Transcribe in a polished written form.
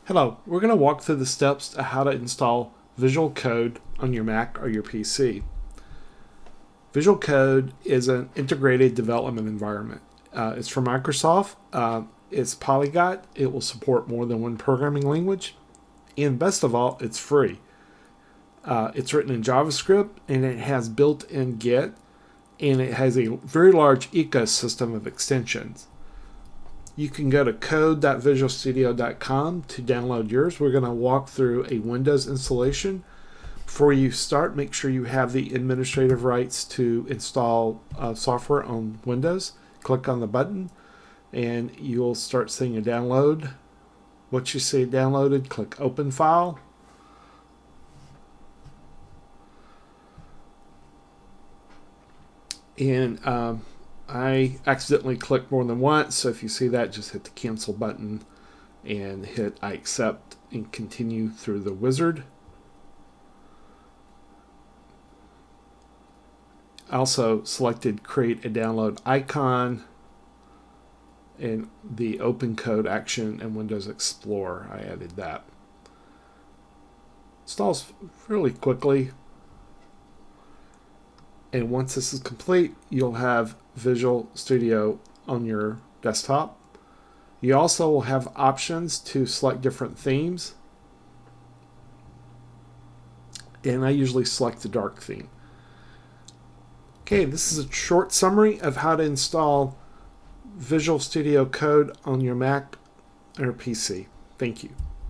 Hello, we're going to walk through the steps to how to install Visual Code on your Mac or your PC. Visual Code is an integrated development environment. It's from Microsoft. It's polyglot. It will support more than one programming language. And best of all, it's free. It's written in JavaScript and it has built-in Git, and it has a very large ecosystem of extensions. You can go to code.visualstudio.com to download yours. We're going to walk through a Windows installation. Before you start, make sure you have the administrative rights to install software on Windows. Click on the button and you'll start seeing a download. Once you see it downloaded, click Open File. And I accidentally clicked more than once, so if you see that, just hit the cancel button and hit I accept and continue through the wizard. I also selected create a download icon and the open code action in Windows Explorer. I added that. Installs fairly quickly. And once this is complete, you'll have Visual Studio on your desktop. You also will have options to select different themes. And I usually select the dark theme. Okay, this is a short summary of how to install Visual Studio Code on your Mac or PC. Thank you.